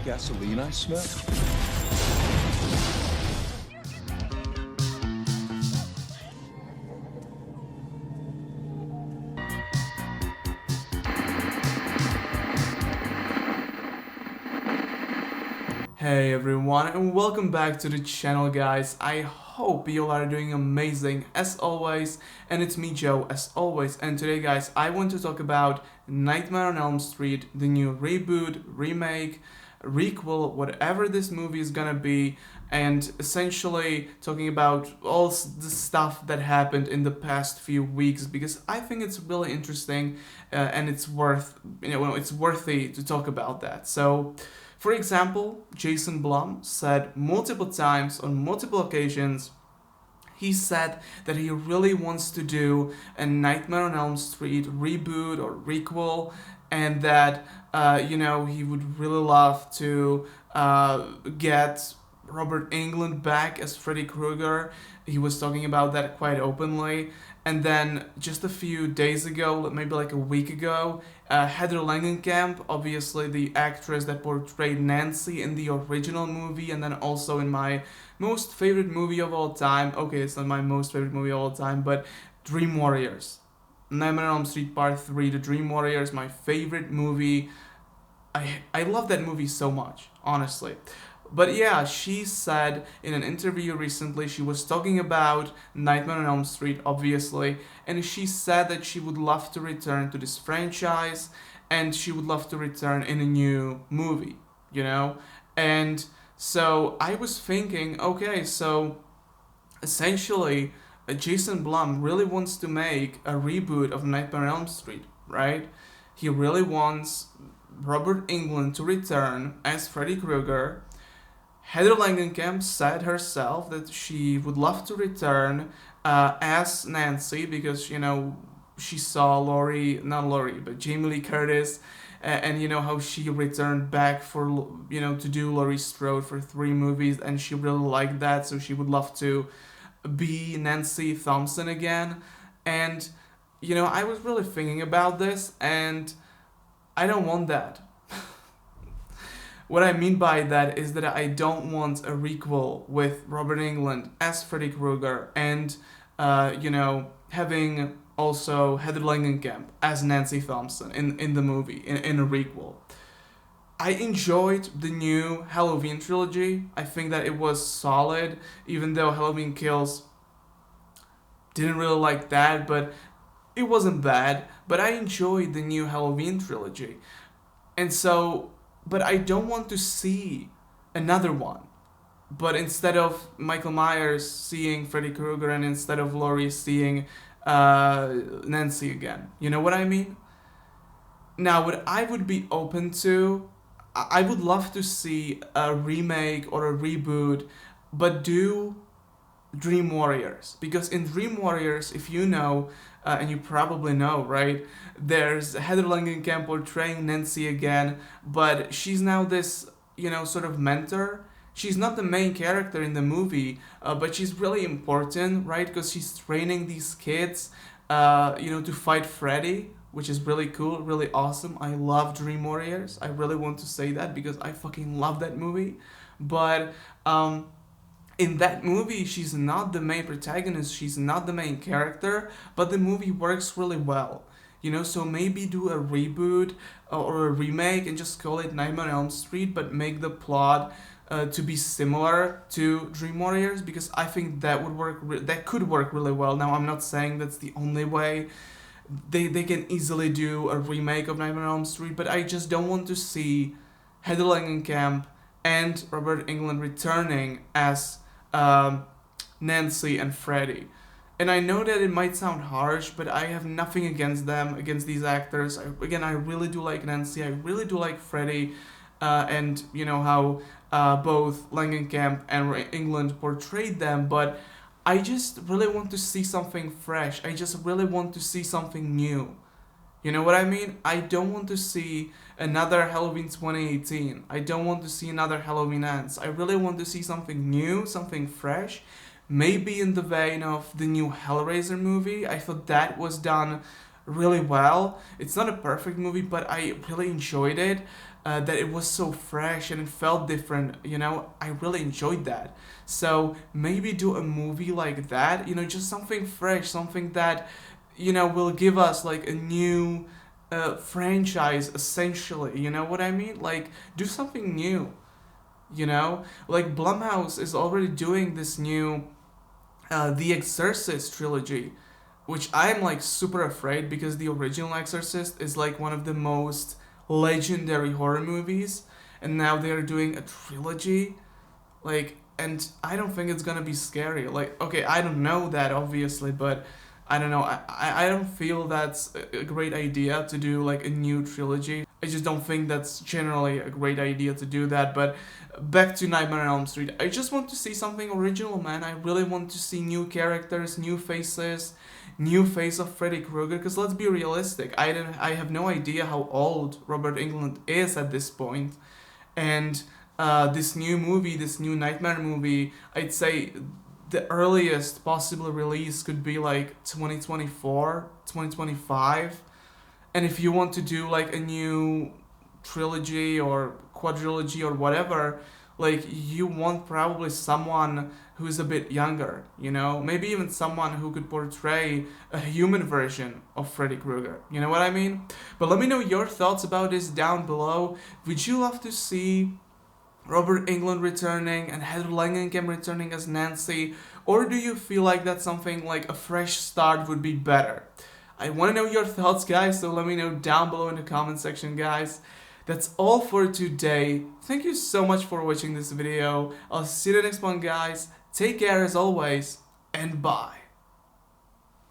gasoline I smell? Hey everyone, and welcome back to the channel, guys. I hope you all are doing amazing as always, and it's me, Joe, as always. And today, guys, I want to talk about Nightmare on Elm Street, the new reboot, remake, requel, whatever this movie is gonna be, and essentially talking about all the stuff that happened in the past few weeks, because I think it's really interesting, and it's it's worthy to talk about that. So, for example, Jason Blum said multiple times on multiple occasions, he said that he really wants to do a Nightmare on Elm Street reboot or requel, and that he would really love to get Robert Englund back as Freddy Krueger. He was talking about that quite openly. And then just a few days ago, maybe like a week ago, Heather Langenkamp, obviously the actress that portrayed Nancy in the original movie, and then also in my most favorite movie of all time. Okay, it's not my most favorite movie of all time, but Dream Warriors. Nightmare on Elm Street Part 3, The Dream Warriors, my favorite movie. I love that movie so much, honestly. But yeah, she said in an interview recently, she was talking about Nightmare on Elm Street, obviously, and she said that she would love to return to this franchise and she would love to return in a new movie, you know? And so I was thinking, okay, so essentially, Jason Blum really wants to make a reboot of Nightmare on Elm Street, right? He really wants Robert Englund to return as Freddy Krueger. Heather Langenkamp said herself that she would love to return as Nancy because, she saw but Jamie Lee Curtis, and you know how she returned back for, to do Laurie Strode for 3 movies, and she really liked that, so she would love to be Nancy Thompson again. And, I was really thinking about this, and I don't want that. What I mean by that is that I don't want a requel with Robert Englund as Freddy Krueger and, having also Heather Langenkamp as Nancy Thompson in the movie, in a requel. I enjoyed the new Halloween trilogy. I think that it was solid, even though Halloween Kills didn't really like that, but it wasn't bad. But I enjoyed the new Halloween trilogy. And so, but I don't want to see another one. But instead of Michael Myers seeing Freddy Krueger and instead of Laurie seeing Nancy again. You know what I mean? Now, what I would be open to, I would love to see a remake or a reboot, but do Dream Warriors. Because in Dream Warriors, if you know, and you probably know, right? There's Heather Langenkamp portraying Nancy again, but she's now this, sort of mentor. She's not the main character in the movie, but she's really important, right? Because she's training these kids, to fight Freddy, which is really cool, really awesome. I love Dream Warriors. I really want to say that because I fucking love that movie. But, in that movie, she's not the main protagonist, she's not the main character, but the movie works really well. So maybe do a reboot or a remake and just call it Nightmare on Elm Street, but make the plot to be similar to Dream Warriors, because I think that would work. That could work really well. Now, I'm not saying that's the only way. They can easily do a remake of Nightmare on Elm Street, but I just don't want to see Heather Langenkamp and Robert Englund returning as Nancy and Freddy. And I know that it might sound harsh, but I have nothing against them, against these actors. I really do like Nancy, I really do like Freddy, and how both Langenkamp and Englund portrayed them, but I just really want to see something fresh. I just really want to see something new. You know what I mean? I don't want to see another Halloween 2018. I don't want to see another Halloween Ends. I really want to see something new, something fresh. Maybe in the vein of the new Hellraiser movie. I thought that was done really well. It's not a perfect movie, but I really enjoyed it. That it was so fresh and it felt different, I really enjoyed that. So maybe do a movie like that, just something fresh, something that, will give us like a new franchise essentially, you know what I mean? Like, do something new, Like, Blumhouse is already doing this new The Exorcist trilogy, which I'm like super afraid because the original Exorcist is like one of the most legendary horror movies, and now they're doing a trilogy. Like, and I don't think it's gonna be scary. Like, okay, I don't know that obviously, but I don't know. I don't feel that's a great idea to do like a new trilogy. I just don't think that's generally a great idea to do that. But back to Nightmare on Elm Street, I just want to see something original, man. I really want to see new characters, new faces, new face of Freddy Krueger. Because let's be realistic, I have no idea how old Robert Englund is at this point, and this new movie, this new Nightmare movie, I'd say the earliest possible release could be like 2024, 2025. And if you want to do like a new trilogy or quadrilogy or whatever, like you want probably someone who's a bit younger, maybe even someone who could portray a human version of Freddy Krueger. You know what I mean? But let me know your thoughts about this down below. Would you love to see Robert Englund returning and Heather Langenkamp returning as Nancy, or do you feel like that something like a fresh start would be better? I want to know your thoughts, guys, so let me know down below in the comment section, guys. That's all for today. Thank you so much for watching this video. I'll see you in the next one, guys. Take care as always, and bye.